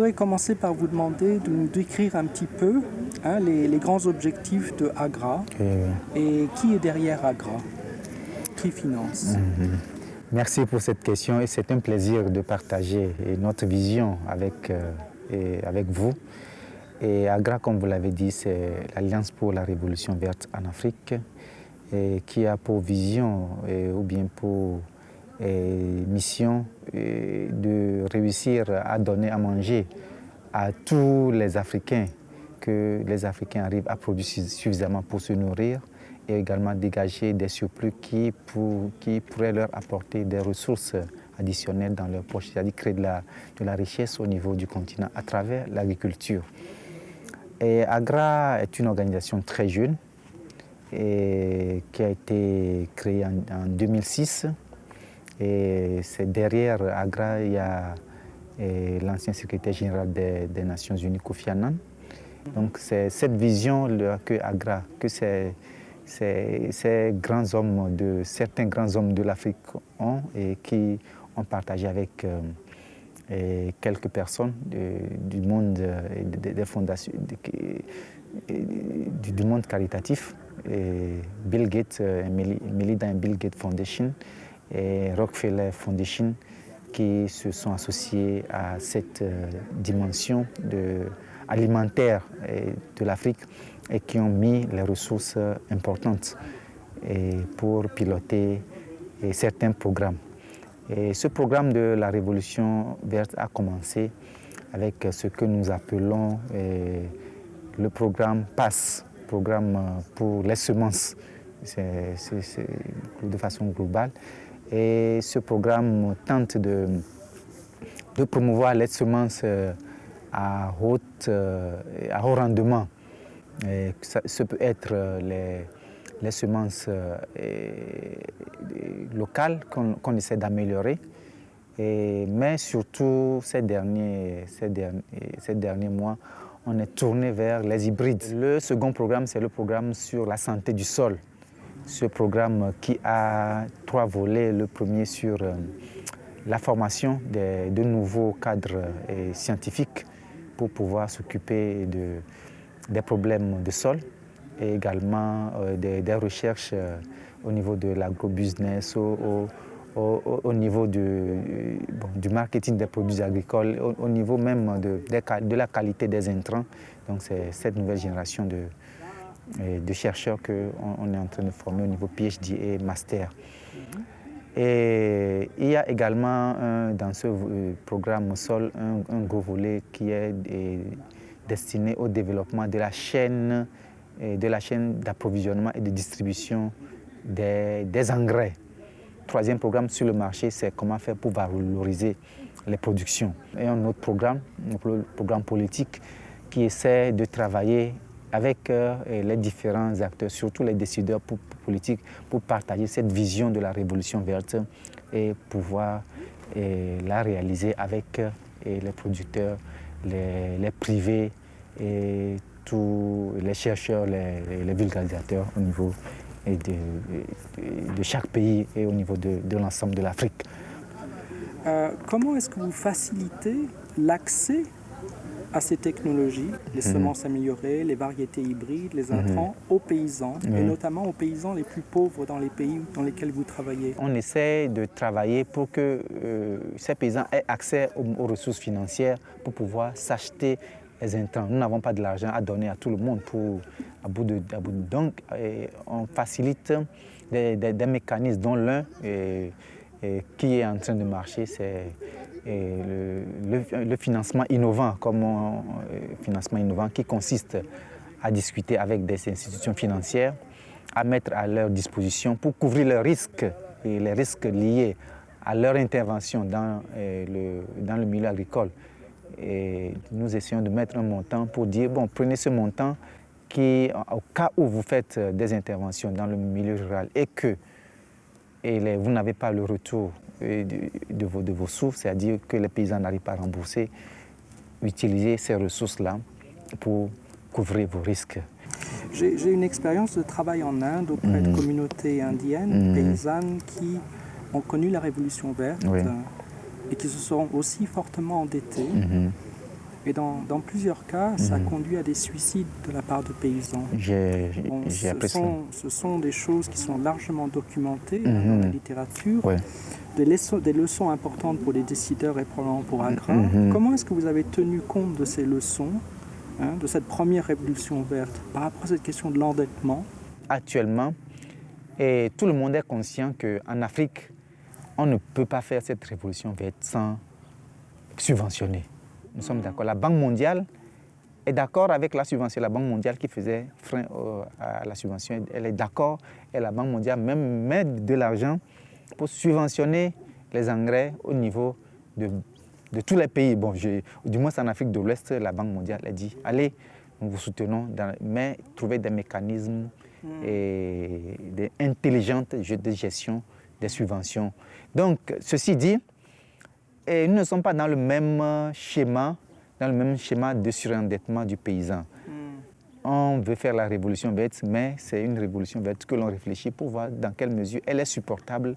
j'aimerais commencer par vous demander de nous décrire un petit peu les grands objectifs de AGRA et qui est derrière AGRA, qui finance. Merci pour cette question et c'est un plaisir de partager notre vision avec vous. Et AGRA, comme vous l'avez dit, c'est l'Alliance pour la Révolution verte en Afrique qui a pour vision ou bien pour mission de réussir à donner à manger à tous les Africains, que les Africains arrivent à produire suffisamment pour se nourrir et également dégager des surplus qui pourraient leur apporter des ressources additionnelles dans leur poche, c'est-à-dire créer de la richesse au niveau du continent à travers l'agriculture. Et AGRA est une organisation très jeune et qui a été créée en 2006. Et c'est derrière AGRA, il y a l'ancien secrétaire général des Nations Unies, Kofi Annan. Donc c'est cette vision que AGRA, que certains grands hommes de l'Afrique ont et qui ont partagé avec quelques personnes du monde des fondations, du monde caritatif, Bill Gates, Melinda and Bill Gates Foundation et Rockefeller Foundation, qui se sont associés à cette dimension alimentaire de l'Afrique et qui ont mis les ressources importantes pour piloter certains programmes. Et ce programme de la Révolution verte a commencé avec ce que nous appelons le programme PASS, programme pour les semences, c'est de façon globale. Et ce programme tente de promouvoir les semences à haut rendement. Et ça peut être les semences locales qu'on essaie d'améliorer. Mais surtout, ces derniers mois, on est tourné vers les hybrides. Le second programme, c'est le programme sur la santé du sol. Ce programme qui a 3 volets. Le premier sur la formation de nouveaux cadres scientifiques pour pouvoir s'occuper des problèmes de sol et également des recherches au niveau de l'agrobusiness, au niveau du marketing des produits agricoles, au niveau même de la qualité des intrants. Donc c'est cette nouvelle génération de chercheurs qu'on est en train de former au niveau PhD et Master. Et il y a également dans ce programme Sol un gros volet qui est destiné au développement de la chaîne d'approvisionnement et de distribution des engrais. Troisième programme sur le marché, c'est comment faire pour valoriser les productions. Et un autre programme, le programme politique, qui essaie de travailler avec les différents acteurs, surtout les décideurs politiques, pour partager cette vision de la révolution verte et pouvoir la réaliser avec les producteurs, les privés et tous les chercheurs, les vulgarisateurs au niveau de chaque pays et au niveau de l'ensemble de l'Afrique. Comment est-ce que vous facilitez l'accès à ces technologies, les semences améliorées, les variétés hybrides, les intrants, aux paysans, et notamment aux paysans les plus pauvres dans les pays dans lesquels vous travaillez? On essaie de travailler pour que ces paysans aient accès aux ressources financières pour pouvoir s'acheter les intrants. Nous n'avons pas de l'argent à donner à tout le monde à bout de. Donc, on facilite des mécanismes dont l'un qui est en train de marcher, c'est le financement innovant, financement innovant qui consiste à discuter avec des institutions financières, à mettre à leur disposition pour couvrir leurs risques et les risques liés à leur intervention dans le milieu agricole. Et nous essayons de mettre un montant pour dire, bon, prenez ce montant qui, au cas où vous faites des interventions dans le milieu rural et que vous n'avez pas le retour de vos sources, c'est-à-dire que les paysans n'arrivent pas à rembourser, utilisez ces ressources-là pour couvrir vos risques. J'ai une expérience de travail en Inde auprès de communautés indiennes, paysannes qui ont connu la Révolution verte et qui se sont aussi fortement endettées. Et dans plusieurs cas, ça conduit à des suicides de la part de paysans. J'ai apprécié. Ce sont des choses qui sont largement documentées dans la littérature, Ouais. des leçons importantes pour les décideurs et probablement pour Agra. Comment est-ce que vous avez tenu compte de ces leçons, de cette première révolution verte, par rapport à cette question de l'endettement? Actuellement, et tout le monde est conscient qu'en Afrique, on ne peut pas faire cette révolution verte sans subventionner. Nous sommes d'accord. La Banque mondiale est d'accord avec la subvention. La Banque mondiale qui faisait frein à la subvention, elle est d'accord. Et la Banque mondiale même met de l'argent pour subventionner les engrais au niveau de tous les pays. Bon, du moins en Afrique de l'Ouest, la Banque mondiale a dit, allez, nous vous soutenons, mais trouvez des mécanismes intelligents de gestion des subventions. Donc, ceci dit, et nous ne sommes pas dans le même schéma de surendettement du paysan. On veut faire la révolution verte, mais c'est une révolution verte que l'on réfléchit pour voir dans quelle mesure elle est supportable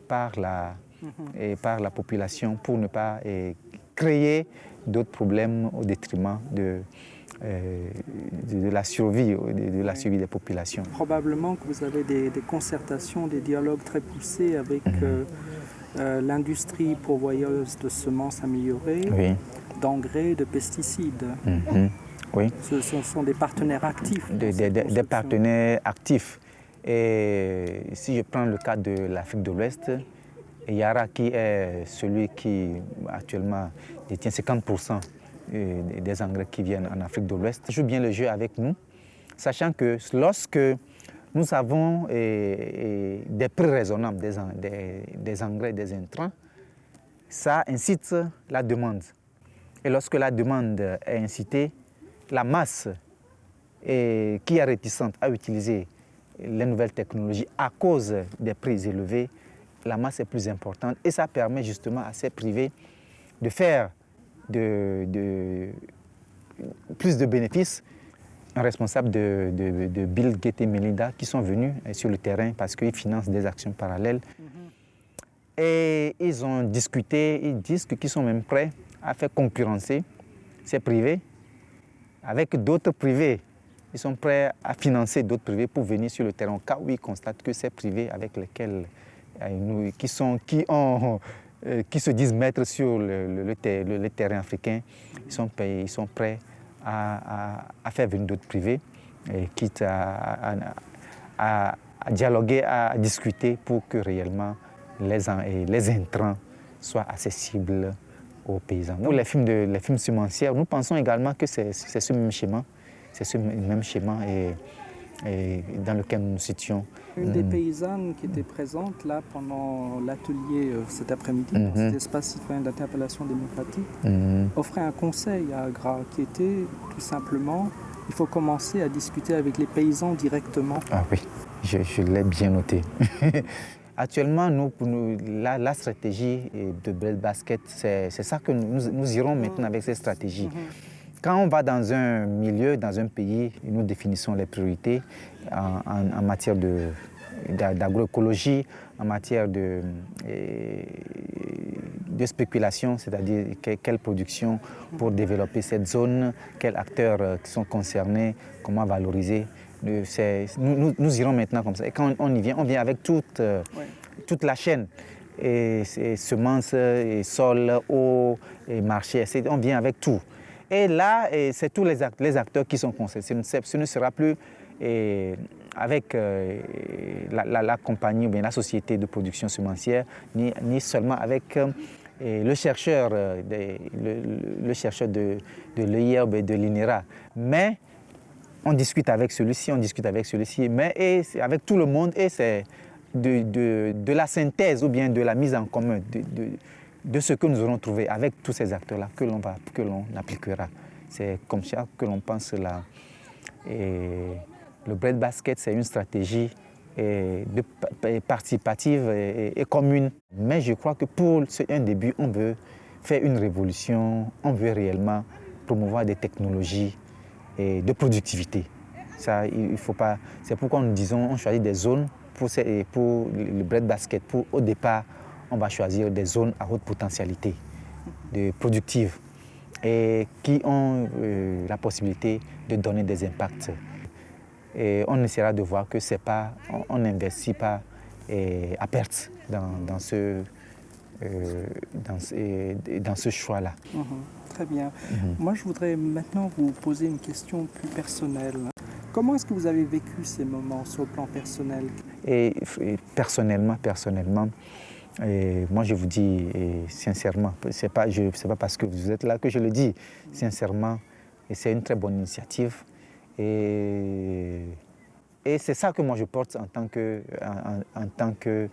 par la population pour ne pas créer d'autres problèmes au détriment de la survie des populations. Probablement que vous avez des concertations, des dialogues très poussés avec l'industrie pourvoyeuse de semences améliorées, d'engrais, de pesticides. Oui. Ce sont des partenaires actifs. Des partenaires actifs. Et si je prends le cas de l'Afrique de l'Ouest, Yara, qui est celui qui actuellement détient 50% des engrais qui viennent en Afrique de l'Ouest, joue bien le jeu avec nous, sachant que lorsque nous avons des prix raisonnables des engrais, des intrants, ça incite la demande. Et lorsque la demande est incitée, la masse qui est réticente à utiliser les nouvelles technologies à cause des prix élevés, la masse est plus importante et ça permet justement à ces privés de faire plus de bénéfices. Un responsable de Bill Gates et Melinda qui sont venus sur le terrain parce qu'ils financent des actions parallèles. Et ils ont discuté, ils disent qu'ils sont même prêts à faire concurrencer ces privés avec d'autres privés. Ils sont prêts à financer d'autres privés pour venir sur le terrain au cas où ils constatent que ces privés avec lesquels qui se disent maîtres sur le terrain africain, ils sont prêts à faire venir d'autres privés, quitte à dialoguer, à discuter pour que réellement les intrants soient accessibles aux paysans. Pour les films semencières, nous pensons également que c'est ce même schéma, dans lequel nous nous situons. Une des paysannes qui était présente là pendant l'atelier cet après-midi, dans cet espace citoyen d'interpellation démocratique, offrait un conseil à Agra qui était tout simplement, il faut commencer à discuter avec les paysans directement. Ah oui, je l'ai bien noté. Actuellement, la stratégie de Breadbasket, c'est ça que nous irons maintenant avec cette stratégie. Quand on va dans un milieu, dans un pays, nous définissons les priorités en matière d'agroécologie, en matière de spéculation, c'est-à-dire quelle production pour développer cette zone, quels acteurs qui sont concernés, comment valoriser. Nous irons maintenant comme ça. Et quand on vient avec toute la chaîne. Et semences, et sol, eau, et marché, on vient avec tout. Et là, c'est tous les acteurs qui sont concernés. Ce ne sera plus avec la compagnie ou bien la société de production semencière, ni seulement avec le chercheur de l'EIRB et de l'INERA. Mais on discute avec celui-ci, mais avec tout le monde, et c'est de la synthèse ou bien de la mise en commun de ce que nous aurons trouvé avec tous ces acteurs-là que l'on appliquera. C'est comme ça que l'on pense là. Et le Breadbasket, c'est une stratégie participative et commune. Mais je crois que pour un début, on veut faire une révolution, on veut réellement promouvoir des technologies de productivité. Ça, il faut pas. C'est pourquoi nous disons, on choisit des zones pour le Breadbasket. Au départ, on va choisir des zones à haute potentialité productive. et qui ont la possibilité de donner des impacts. Et on essaiera de voir que c'est pas, on n'investit pas à perte dans ce choix-là. Très bien. Moi, je voudrais maintenant vous poser une question plus personnelle. Comment est-ce que vous avez vécu ces moments sur le plan personnel? Et personnellement, moi je vous dis sincèrement, c'est pas parce que vous êtes là que je le dis, sincèrement, et c'est une très bonne initiative. Et c'est ça que moi je porte en tant que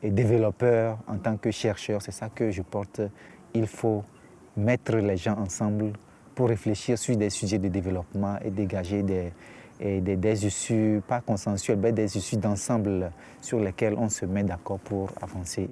développeur, en tant que chercheur, c'est ça que je porte. Il faut mettre les gens ensemble pour réfléchir sur des sujets de développement et dégager des issues, pas consensuelles, mais des issues d'ensemble sur lesquelles on se met d'accord pour avancer.